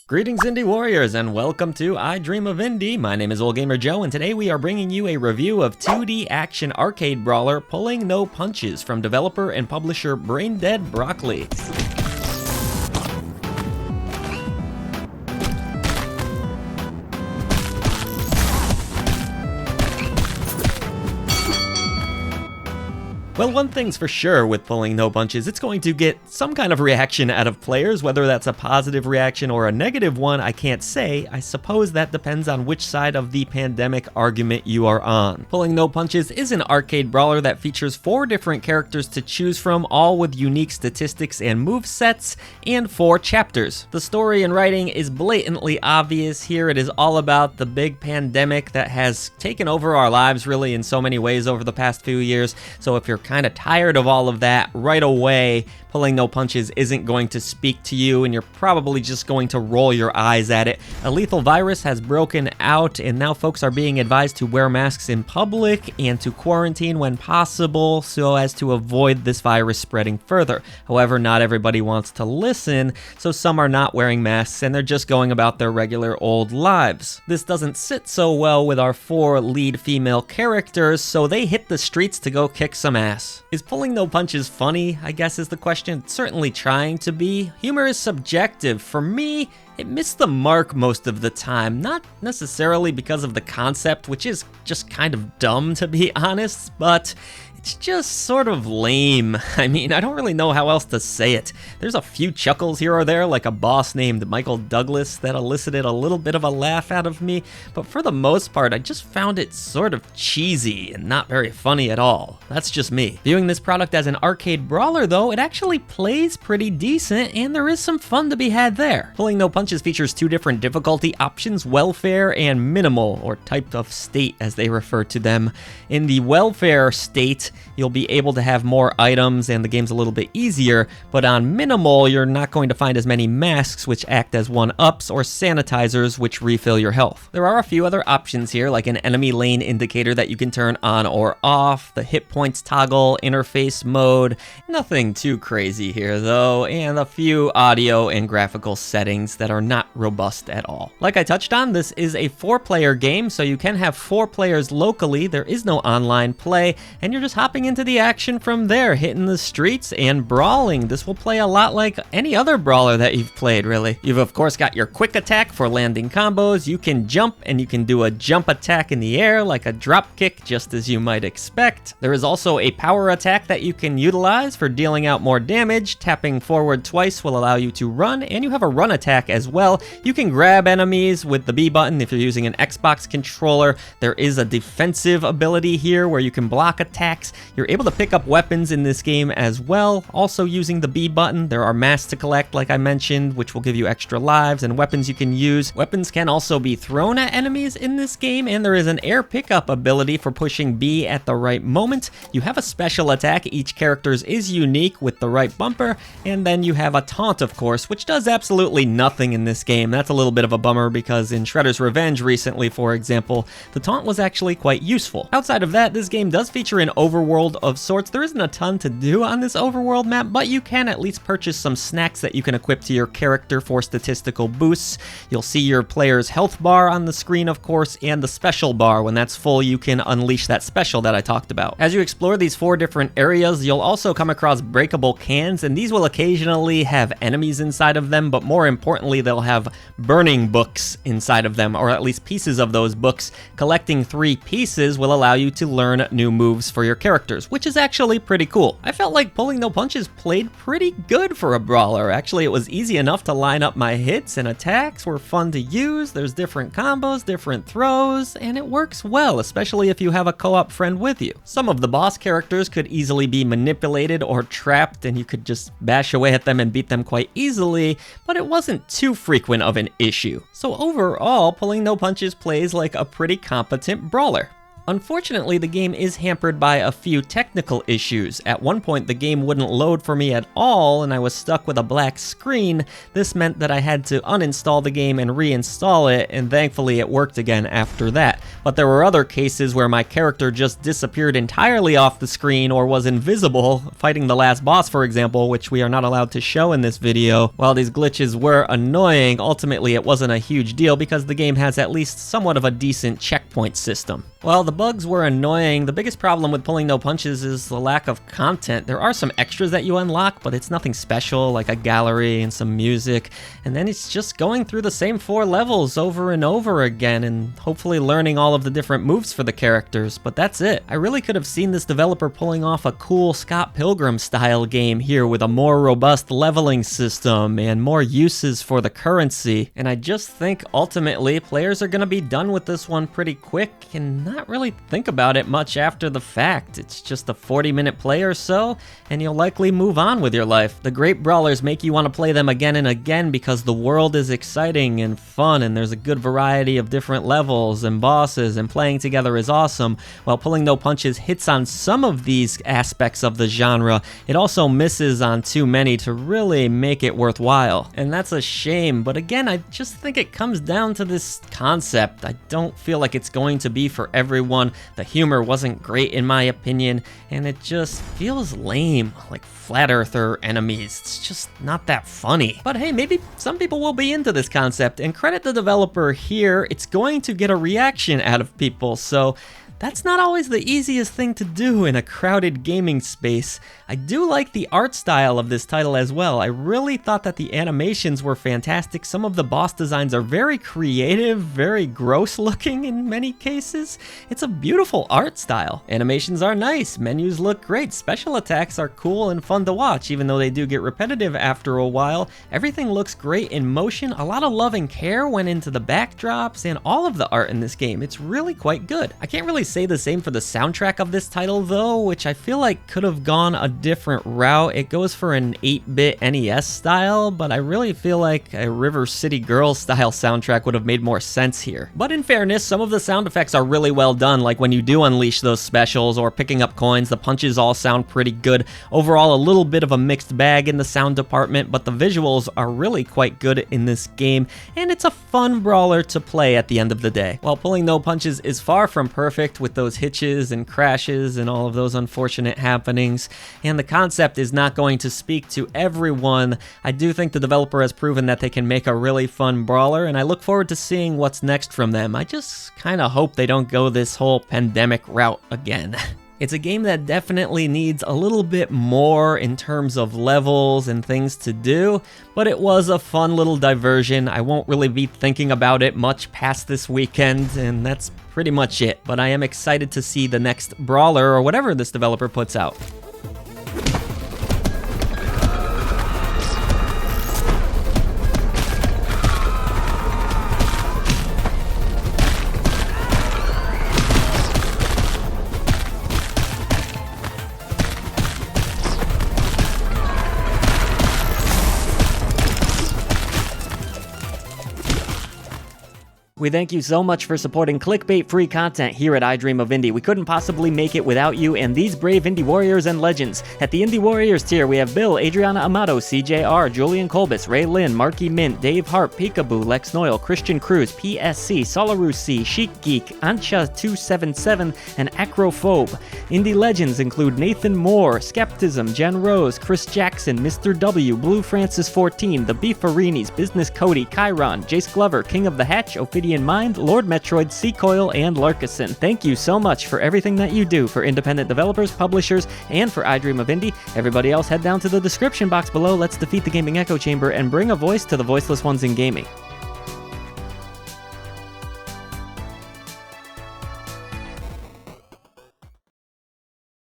Greetings Indie Warriors and welcome to I Dream of Indie. My name is Old Gamer Joe and today we are bringing you a review of 2D action arcade brawler Pulling No Punches from developer and publisher BrainDead Broccoli. Well, one thing's for sure with Pulling No Punches, it's going to get some kind of reaction out of players. Whether that's a positive reaction or a negative one, I can't say. I suppose that depends on which side of the pandemic argument you are on. Pulling No Punches is an arcade brawler that features 4 different characters to choose from, all with unique statistics and movesets, and 4 chapters. The story and writing is blatantly obvious here. It is all about the big pandemic that has taken over our lives really in so many ways over the past few years. So if you're kind of tired of all of that right away, Pulling No Punches isn't going to speak to you and you're probably just going to roll your eyes at it. A lethal virus has broken out and now folks are being advised to wear masks in public and to quarantine when possible so as to avoid this virus spreading further. However, not everybody wants to listen, so some are not wearing masks and they're just going about their regular old lives. This doesn't sit so well with our 4 lead female characters, so they hit the streets to go kick some ass. Is Pulling No Punches funny, I guess is the question. It's certainly trying to be. Humor is subjective. For me, it missed the mark most of the time, not necessarily because of the concept, which is just kind of dumb to be honest, but it's just sort of lame. I mean, I don't really know how else to say it. There's a few chuckles here or there, like a boss named Michael Douglas that elicited a little bit of a laugh out of me, but for the most part, I just found it sort of cheesy and not very funny at all. That's just me. Viewing this product as an arcade brawler though, it actually plays pretty decent and there is some fun to be had there. Pulling No Punches features 2 different difficulty options, welfare and minimal, or type of state as they refer to them. In the welfare state, you'll be able to have more items and the game's a little bit easier, but on minimal, you're not going to find as many masks which act as 1-ups or sanitizers which refill your health. There are a few other options here, like an enemy lane indicator that you can turn on or off, the hit points toggle, interface mode. Nothing too crazy here though, and a few audio and graphical settings that are not robust at all. Like I touched on, this is a 4-player game, so you can have 4 players locally. There is no online play, and you're just hopping into the action from there, hitting the streets and brawling. This will play a lot like any other brawler that you've played, really. You've of course got your quick attack for landing combos. You can jump and you can do a jump attack in the air like a drop kick, just as you might expect. There is also a power attack that you can utilize for dealing out more damage. Tapping forward twice will allow you to run, and you have a run attack as well. You can grab enemies with the B button if you're using an Xbox controller. There is a defensive ability here where you can block attacks. You're able to pick up weapons in this game as well, also using the B button. There are masks to collect, like I mentioned, which will give you extra lives and weapons you can use. Weapons can also be thrown at enemies in this game, and there is an air pickup ability for pushing B at the right moment. You have a special attack. Each character's is unique with the right bumper, and then you have a taunt, of course, which does absolutely nothing in this game. That's a little bit of a bummer because in Shredder's Revenge recently, for example, the taunt was actually quite useful. Outside of that, this game does feature an overworld of sorts. There isn't a ton to do on this overworld map, but you can at least purchase some snacks that you can equip to your character for statistical boosts. You'll see your player's health bar on the screen, of course, and the special bar. When that's full, you can unleash that special that I talked about. As you explore these 4 different areas, you'll also come across breakable cans, and these will occasionally have enemies inside of them, but more importantly, they'll have burning books inside of them, or at least pieces of those books. Collecting 3 pieces will allow you to learn new moves for your characters, which is actually pretty cool. I felt like Pulling No Punches played pretty good for a brawler. Actually, it was easy enough to line up my hits, and attacks were fun to use. There's different combos, different throws, and it works well, especially if you have a co-op friend with you. Some of the boss characters could easily be manipulated or trapped, and you could just bash away at them and beat them quite easily, but it wasn't too frequent of an issue. So overall, Pulling No Punches plays like a pretty competent brawler. Unfortunately, the game is hampered by a few technical issues. At one point, the game wouldn't load for me at all, and I was stuck with a black screen. This meant that I had to uninstall the game and reinstall it, and thankfully it worked again after that. But there were other cases where my character just disappeared entirely off the screen or was invisible, fighting the last boss, for example, which we are not allowed to show in this video. While these glitches were annoying, ultimately it wasn't a huge deal because the game has at least somewhat of a decent checkpoint system. While the bugs were annoying, the biggest problem with Pulling No Punches is the lack of content. There are some extras that you unlock, but it's nothing special, like a gallery and some music, and then it's just going through the same 4 levels over and over again, and hopefully learning all of the different moves for the characters, but that's it. I really could have seen this developer pulling off a cool Scott Pilgrim style game here with a more robust leveling system and more uses for the currency, and I just think ultimately players are going to be done with this one pretty quick and not really think about it much after the fact. It's just a 40-minute play or so, and you'll likely move on with your life. The great brawlers make you want to play them again and again because the world is exciting and fun, and there's a good variety of different levels and bosses, and playing together is awesome. While Pulling No Punches hits on some of these aspects of the genre, it also misses on too many to really make it worthwhile. And that's a shame, but again, I just think it comes down to this concept. I don't feel like it's going to be for everyone. The humor wasn't great in my opinion, and it just feels lame, like flat earther enemies. It's just not that funny. But hey, maybe some people will be into this concept, and credit the developer here, it's going to get a reaction out of people, so that's not always the easiest thing to do in a crowded gaming space. I do like the art style of this title as well. I really thought that the animations were fantastic. Some of the boss designs are very creative, very gross looking in many cases. It's a beautiful art style. Animations are nice, menus look great, special attacks are cool and fun to watch, even though they do get repetitive after a while. Everything looks great in motion. A lot of love and care went into the backdrops and all of the art in this game. It's really quite good. I can't really say the same for the soundtrack of this title though, which I feel like could have gone a different route. It goes for an 8-bit NES style, but I really feel like a River City Girls style soundtrack would have made more sense here. But in fairness, some of the sound effects are really well done, like when you do unleash those specials or picking up coins, the punches all sound pretty good. Overall, a little bit of a mixed bag in the sound department, but the visuals are really quite good in this game, and it's a fun brawler to play at the end of the day. While Pulling No Punches is far from perfect with those hitches and crashes and all of those unfortunate happenings, and the concept is not going to speak to everyone, I do think the developer has proven that they can make a really fun brawler, and I look forward to seeing what's next from them. I just kind of hope they don't go this whole pandemic route again. It's a game that definitely needs a little bit more in terms of levels and things to do, but it was a fun little diversion. I won't really be thinking about it much past this weekend, and that's pretty much it. But I am excited to see the next brawler or whatever this developer puts out. We thank you so much for supporting clickbait-free content here at I Dream of Indie. We couldn't possibly make it without you and these brave indie warriors and legends. At the Indie Warriors tier, we have Bill, Adriana Amato, CJR, Julian Kolbis, Ray Lynn, Marky Mint, Dave Hart, Peekaboo, Lex Noyle, Christian Cruz, PSC, Solaru C, Chic Geek, Ancha277, and Acrophobe. Indie legends include Nathan Moore, Skeptism, Jen Rose, Chris Jackson, Mr. W, Blue Francis 14, The Beefarinis, Business Cody, Chiron, Jace Glover, King of the Hatch, Ophidian Mind, Lord Metroid, Seacoil, and Larkison. Thank you so much for everything that you do for independent developers, publishers, and for I Dream of Indie. Everybody else, head down to the description box below. Let's defeat the gaming echo chamber and bring a voice to the voiceless ones in gaming.